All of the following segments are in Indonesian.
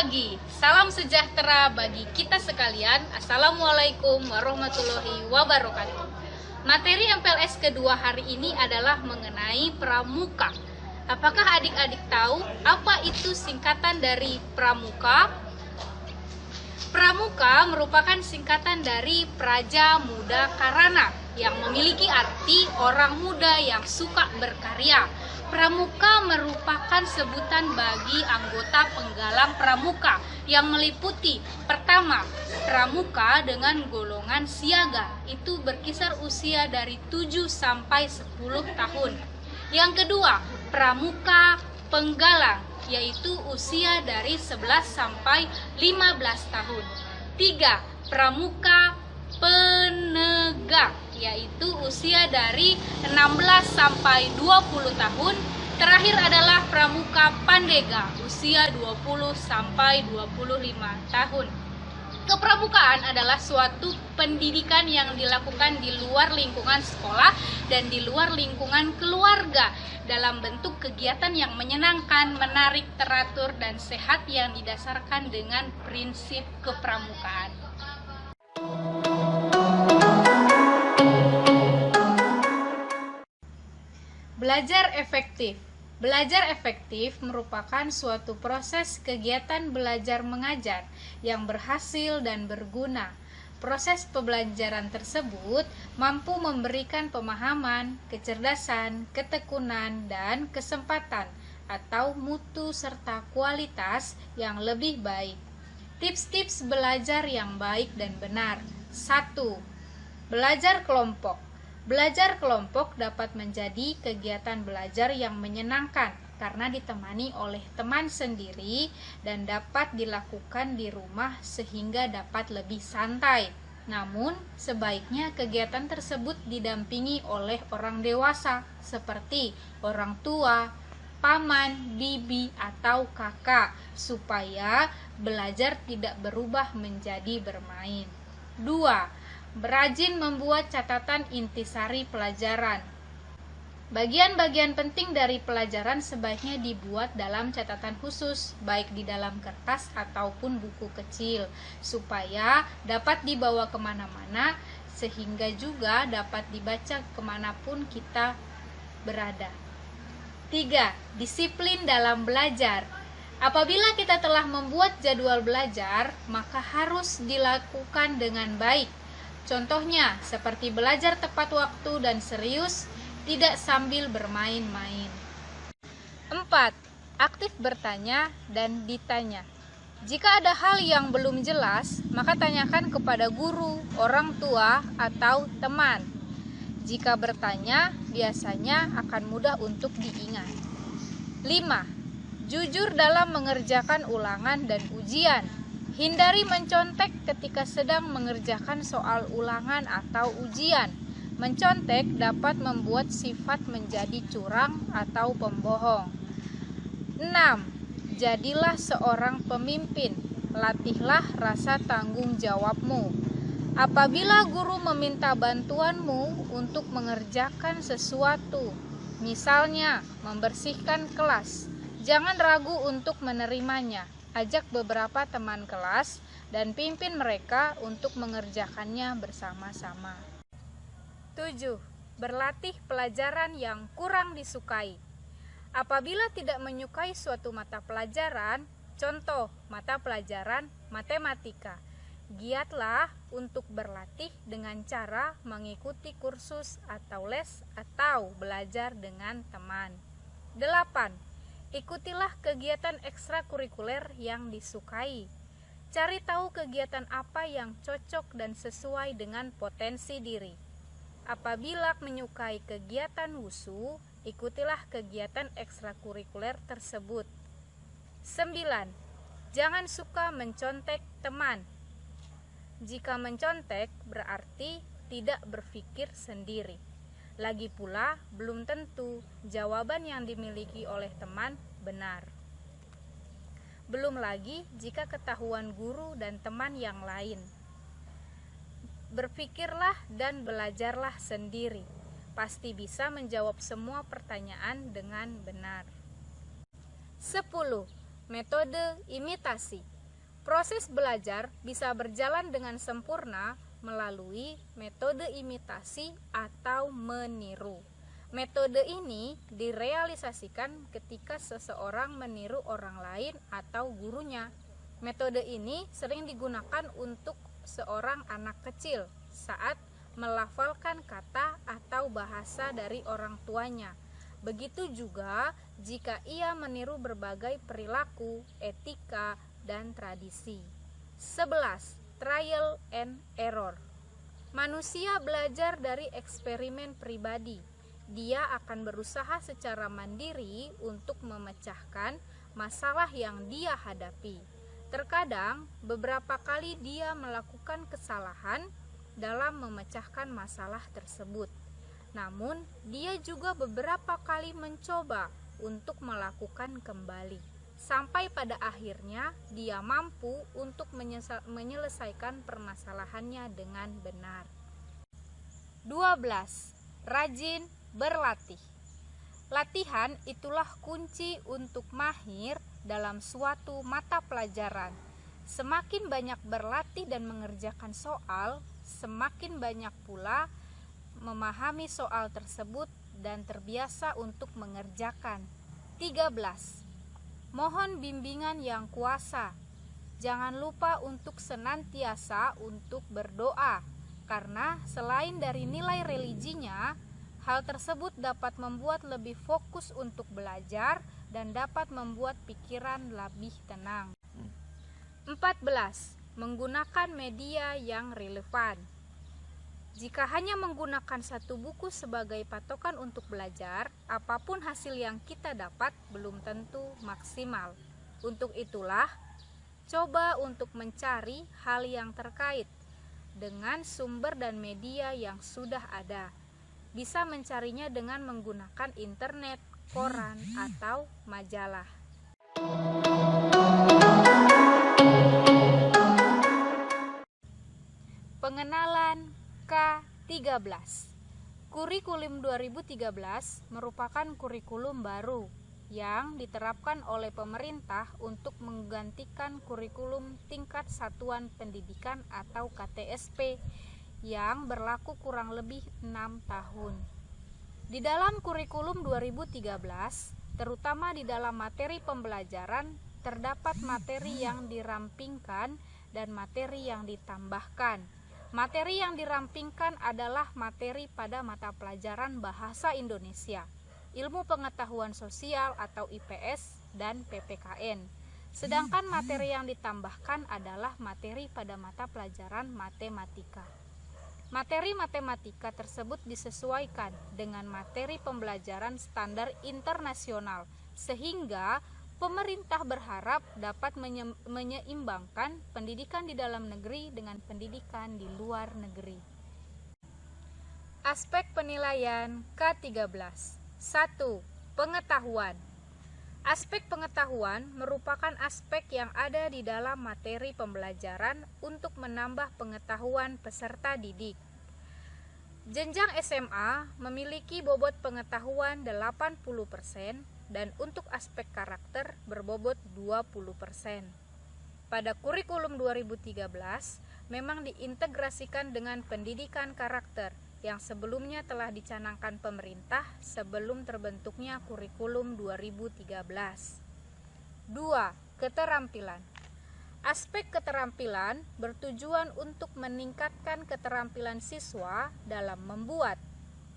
pagi, salam sejahtera bagi kita sekalian. Assalamualaikum warahmatullahi wabarakatuh. Materi MPLS kedua hari ini adalah mengenai pramuka. Apakah adik-adik tahu apa itu singkatan dari pramuka? Pramuka merupakan singkatan dari Praja Muda Karana yang memiliki arti orang muda yang suka berkarya. Pramuka merupakan sebutan bagi anggota penggalang pramuka yang meliputi pertama, pramuka dengan golongan siaga, itu berkisar usia dari 7 sampai 10 tahun. Yang kedua, pramuka penggalang, yaitu usia dari 11 sampai 15 tahun. 3. Pramuka penegak, yaitu usia dari 16 sampai 20 tahun. Terakhir adalah pramuka pandega, usia 20 sampai 25 tahun. Kepramukaan adalah suatu pendidikan yang dilakukan di luar lingkungan sekolah dan di luar lingkungan keluarga dalam bentuk kegiatan yang menyenangkan, menarik, teratur, dan sehat yang didasarkan dengan prinsip kepramukaan. Belajar efektif. Belajar efektif merupakan suatu proses kegiatan belajar mengajar yang berhasil dan berguna. Proses pembelajaran tersebut mampu memberikan pemahaman, kecerdasan, ketekunan, dan kesempatan atau mutu serta kualitas yang lebih baik. Tips-tips belajar yang baik dan benar. 1. Belajar kelompok. Belajar kelompok dapat menjadi kegiatan belajar yang menyenangkan karena ditemani oleh teman sendiri dan dapat dilakukan di rumah sehingga dapat lebih santai. Namun, sebaiknya kegiatan tersebut didampingi oleh orang dewasa seperti orang tua, paman, bibi, atau kakak supaya belajar tidak berubah menjadi bermain. 2. Berajin membuat catatan intisari pelajaran. Bagian-bagian penting dari pelajaran sebaiknya dibuat dalam catatan khusus, baik di dalam kertas ataupun buku kecil, supaya dapat dibawa kemana-mana, sehingga juga dapat dibaca kemanapun kita berada. 3. Disiplin dalam belajar. Apabila kita telah membuat jadwal belajar, maka harus dilakukan dengan baik. Contohnya, seperti belajar tepat waktu dan serius, tidak sambil bermain-main. 4. Aktif bertanya dan ditanya. Jika ada hal yang belum jelas, maka tanyakan kepada guru, orang tua, atau teman. Jika bertanya, biasanya akan mudah untuk diingat. 5. Jujur dalam mengerjakan ulangan dan ujian. Hindari mencontek ketika sedang mengerjakan soal ulangan atau ujian. Mencontek dapat membuat sifat menjadi curang atau pembohong. 6. Jadilah seorang pemimpin. Latihlah rasa tanggung jawabmu. Apabila guru meminta bantuanmu untuk mengerjakan sesuatu, misalnya membersihkan kelas, jangan ragu untuk menerimanya. Ajak beberapa teman kelas dan pimpin mereka untuk mengerjakannya bersama-sama. 7. Berlatih pelajaran yang kurang disukai. Apabila tidak menyukai suatu mata pelajaran, contoh mata pelajaran matematika, giatlah untuk berlatih dengan cara mengikuti kursus atau les atau belajar dengan teman. 8. Ikutilah kegiatan ekstrakurikuler yang disukai. Cari tahu kegiatan apa yang cocok dan sesuai dengan potensi diri. Apabila menyukai kegiatan wusu, ikutilah kegiatan ekstrakurikuler tersebut. 9. Jangan suka mencontek teman. Jika mencontek berarti tidak berpikir sendiri. Lagi pula, belum tentu jawaban yang dimiliki oleh teman benar. Belum lagi jika ketahuan guru dan teman yang lain. Berpikirlah dan belajarlah sendiri. Pasti bisa menjawab semua pertanyaan dengan benar. 10. Metode imitasi. Proses belajar bisa berjalan dengan sempurna melalui metode imitasi atau meniru. Metode ini direalisasikan ketika seseorang meniru orang lain atau gurunya. Metode ini sering digunakan untuk seorang anak kecil saat melafalkan kata atau bahasa dari orang tuanya. Begitu juga jika ia meniru berbagai perilaku, etika, dan tradisi. 11. Trial and error. Manusia belajar dari eksperimen pribadi. Dia akan berusaha secara mandiri untuk memecahkan masalah yang dia hadapi. Terkadang, beberapa kali dia melakukan kesalahan dalam memecahkan masalah tersebut. Namun, dia juga beberapa kali mencoba untuk melakukan kembali. Sampai pada akhirnya dia mampu untuk menyelesaikan permasalahannya dengan benar. 12. Rajin berlatih. Latihan itulah kunci untuk mahir dalam suatu mata pelajaran. Semakin banyak berlatih dan mengerjakan soal, semakin banyak pula memahami soal tersebut dan terbiasa untuk mengerjakan. 13. Mohon bimbingan yang kuasa. Jangan lupa untuk senantiasa untuk berdoa, karena selain dari nilai religinya, hal tersebut dapat membuat lebih fokus untuk belajar dan dapat membuat pikiran lebih tenang. 14. Menggunakan media yang relevan. Jika hanya menggunakan satu buku sebagai patokan untuk belajar, apapun hasil yang kita dapat belum tentu maksimal. Untuk itulah, coba untuk mencari hal yang terkait dengan sumber dan media yang sudah ada. Bisa mencarinya dengan menggunakan internet, koran, atau majalah. Pengenalan K13. Kurikulum 2013 merupakan kurikulum baru yang diterapkan oleh pemerintah untuk menggantikan kurikulum tingkat satuan pendidikan atau KTSP yang berlaku kurang lebih 6 tahun. Di dalam kurikulum 2013, terutama di dalam materi pembelajaran, terdapat materi yang dirampingkan dan materi yang ditambahkan. Materi yang dirampingkan adalah materi pada mata pelajaran Bahasa Indonesia, Ilmu Pengetahuan Sosial atau IPS, dan PPKN. Sedangkan materi yang ditambahkan adalah materi pada mata pelajaran Matematika. Materi matematika tersebut disesuaikan dengan materi pembelajaran standar internasional, sehingga pemerintah berharap dapat menyeimbangkan pendidikan di dalam negeri dengan pendidikan di luar negeri. Aspek penilaian K13. 1. Pengetahuan. Aspek pengetahuan merupakan aspek yang ada di dalam materi pembelajaran untuk menambah pengetahuan peserta didik. Jenjang SMA memiliki bobot pengetahuan 80%, dan untuk aspek karakter berbobot 20%. Pada kurikulum 2013 memang diintegrasikan dengan pendidikan karakter yang sebelumnya telah dicanangkan pemerintah sebelum terbentuknya kurikulum 2013. 2. Keterampilan. Aspek keterampilan bertujuan untuk meningkatkan keterampilan siswa dalam membuat,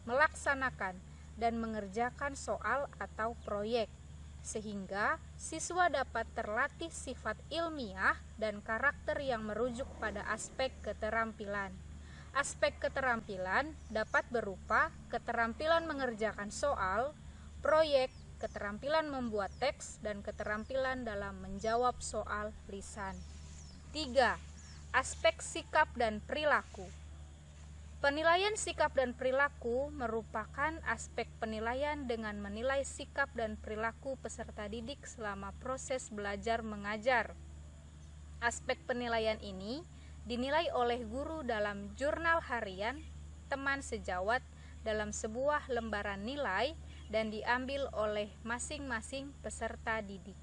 melaksanakan, dan mengerjakan soal atau proyek, sehingga siswa dapat terlatih sifat ilmiah dan karakter yang merujuk pada aspek keterampilan. Aspek keterampilan dapat berupa keterampilan mengerjakan soal, proyek, keterampilan membuat teks, dan keterampilan dalam menjawab soal lisan. 3. Aspek sikap dan perilaku. Penilaian sikap dan perilaku merupakan aspek penilaian dengan menilai sikap dan perilaku peserta didik selama proses belajar mengajar. Aspek penilaian ini dinilai oleh guru dalam jurnal harian, teman sejawat dalam sebuah lembaran nilai, dan diambil oleh masing-masing peserta didik.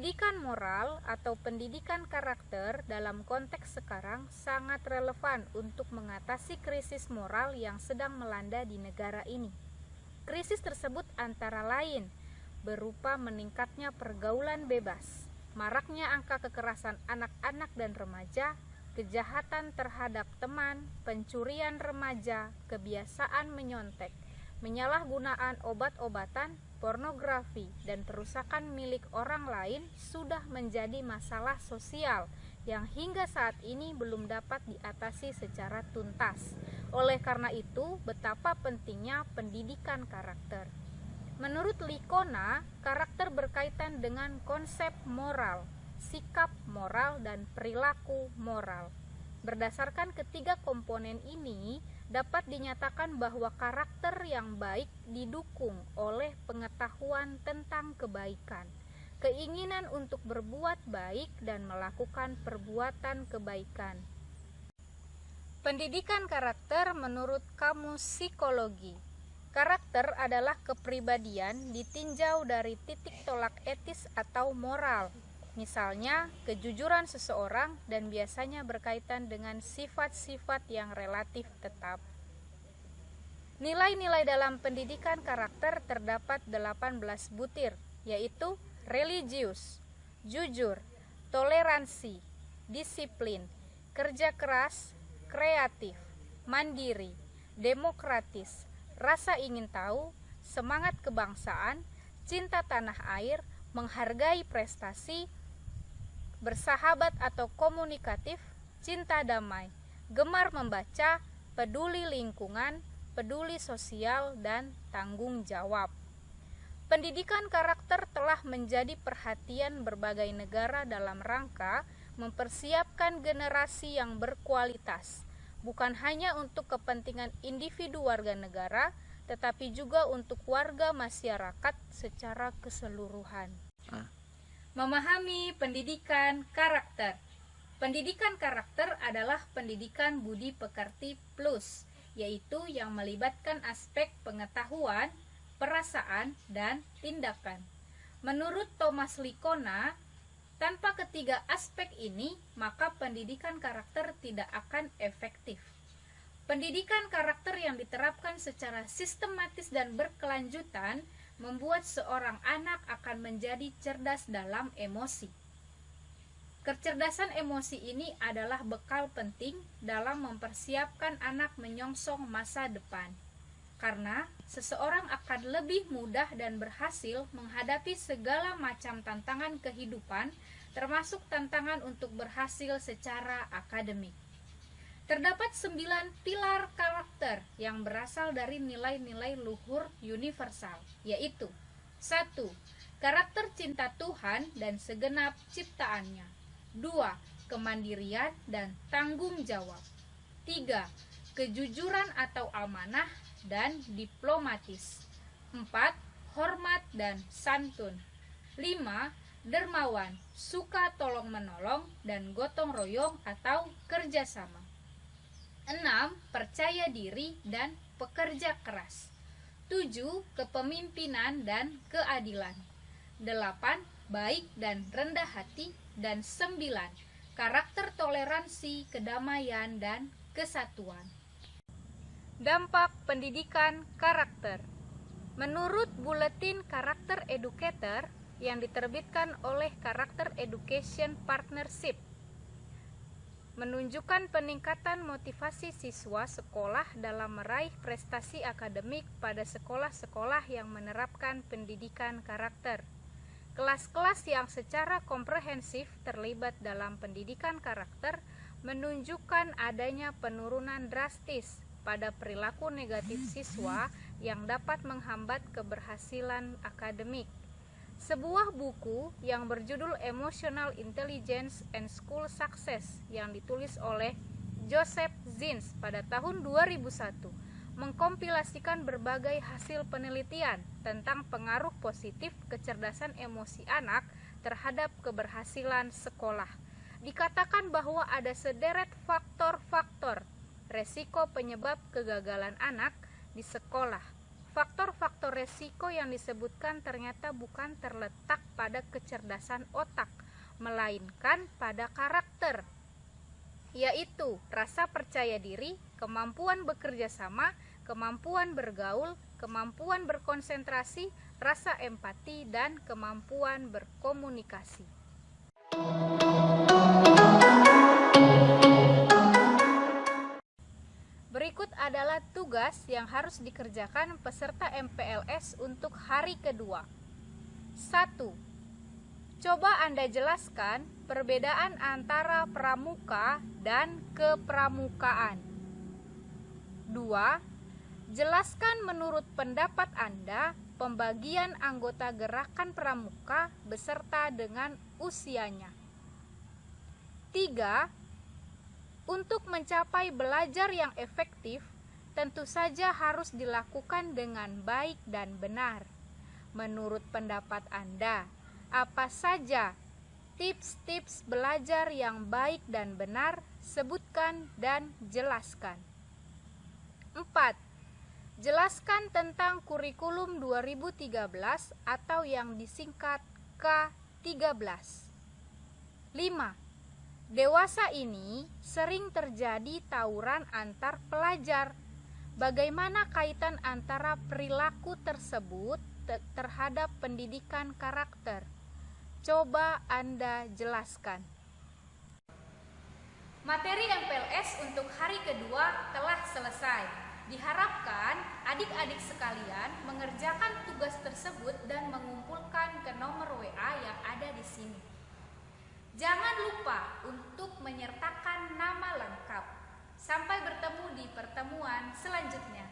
Pendidikan moral atau pendidikan karakter dalam konteks sekarang sangat relevan untuk mengatasi krisis moral yang sedang melanda di negara ini. Krisis tersebut antara lain berupa meningkatnya pergaulan bebas, maraknya angka kekerasan anak-anak dan remaja, kejahatan terhadap teman, pencurian remaja, kebiasaan menyontek, penyalahgunaan obat-obatan, pornografi, dan perusakan milik orang lain sudah menjadi masalah sosial yang hingga saat ini belum dapat diatasi secara tuntas. Oleh karena itu, betapa pentingnya pendidikan karakter. Menurut Licona, karakter berkaitan dengan konsep moral, sikap moral, dan perilaku moral. Berdasarkan ketiga komponen ini, dapat dinyatakan bahwa karakter yang baik didukung oleh pengetahuan tentang kebaikan, keinginan untuk berbuat baik dan melakukan perbuatan kebaikan. Pendidikan karakter menurut Kamus Psikologi. Karakter adalah kepribadian ditinjau dari titik tolak etis atau moral. Misalnya, kejujuran seseorang dan biasanya berkaitan dengan sifat-sifat yang relatif tetap. Nilai-nilai dalam pendidikan karakter terdapat 18 butir, yaitu religius, jujur, toleransi, disiplin, kerja keras, kreatif, mandiri, demokratis, rasa ingin tahu, semangat kebangsaan, cinta tanah air, menghargai prestasi, bersahabat atau komunikatif, cinta damai, gemar membaca, peduli lingkungan, peduli sosial, dan tanggung jawab. Pendidikan karakter telah menjadi perhatian berbagai negara dalam rangka mempersiapkan generasi yang berkualitas, bukan hanya untuk kepentingan individu warga negara, tetapi juga untuk warga masyarakat secara keseluruhan. Memahami pendidikan karakter. Pendidikan karakter adalah pendidikan budi pekerti plus, yaitu yang melibatkan aspek pengetahuan, perasaan, dan tindakan. Menurut Thomas Licona, tanpa ketiga aspek ini, maka pendidikan karakter tidak akan efektif. Pendidikan karakter yang diterapkan secara sistematis dan berkelanjutan membuat seorang anak akan menjadi cerdas dalam emosi. Kecerdasan emosi ini adalah bekal penting dalam mempersiapkan anak menyongsong masa depan, karena seseorang akan lebih mudah dan berhasil menghadapi segala macam tantangan kehidupan, termasuk tantangan untuk berhasil secara akademik. Terdapat 9 pilar karakter yang berasal dari nilai-nilai luhur universal, yaitu 1. Karakter cinta Tuhan dan segenap ciptaannya. 2. Kemandirian dan tanggung jawab. 3. Kejujuran atau amanah dan diplomatis. 4. Hormat dan santun. 5. Dermawan, suka tolong menolong dan gotong royong atau kerjasama. 6. Percaya diri dan pekerja keras. 7. Kepemimpinan dan keadilan. 8. Baik dan rendah hati. Dan 9. Karakter toleransi, kedamaian, dan kesatuan. Dampak pendidikan karakter. Menurut Buletin Karakter Educator yang diterbitkan oleh Karakter Education Partnership, menunjukkan peningkatan motivasi siswa sekolah dalam meraih prestasi akademik pada sekolah-sekolah yang menerapkan pendidikan karakter. Kelas-kelas yang secara komprehensif terlibat dalam pendidikan karakter menunjukkan adanya penurunan drastis pada perilaku negatif siswa yang dapat menghambat keberhasilan akademik. Sebuah buku yang berjudul Emotional Intelligence and School Success yang ditulis oleh Joseph Zins pada tahun 2001 mengkompilasikan berbagai hasil penelitian tentang pengaruh positif kecerdasan emosi anak terhadap keberhasilan sekolah. Dikatakan bahwa ada sederet faktor-faktor resiko penyebab kegagalan anak di sekolah. Faktor-faktor resiko yang disebutkan ternyata bukan terletak pada kecerdasan otak, melainkan pada karakter, yaitu rasa percaya diri, kemampuan bekerja sama, kemampuan bergaul, kemampuan berkonsentrasi, rasa empati, dan kemampuan berkomunikasi. Berikut adalah tugas yang harus dikerjakan peserta MPLS untuk hari kedua. 1. Coba Anda jelaskan perbedaan antara pramuka dan kepramukaan. 2. Jelaskan menurut pendapat Anda pembagian anggota gerakan pramuka beserta dengan usianya. 3. Untuk mencapai belajar yang efektif, tentu saja harus dilakukan dengan baik dan benar. Menurut pendapat Anda, apa saja tips-tips belajar yang baik dan benar? Sebutkan dan jelaskan. 4. Jelaskan tentang kurikulum 2013 atau yang disingkat K13. 5. Dewasa ini sering terjadi tawuran antar pelajar. Bagaimana kaitan antara perilaku tersebut terhadap pendidikan karakter? Coba Anda jelaskan. Materi MPLS untuk hari kedua telah selesai. Diharapkan adik-adik sekalian mengerjakan tugas tersebut dan mengumpulkan ke nomor WA yang ada di sini. Jangan lupa untuk menyertakan nama lengkap. Sampai bertemu di pertemuan selanjutnya.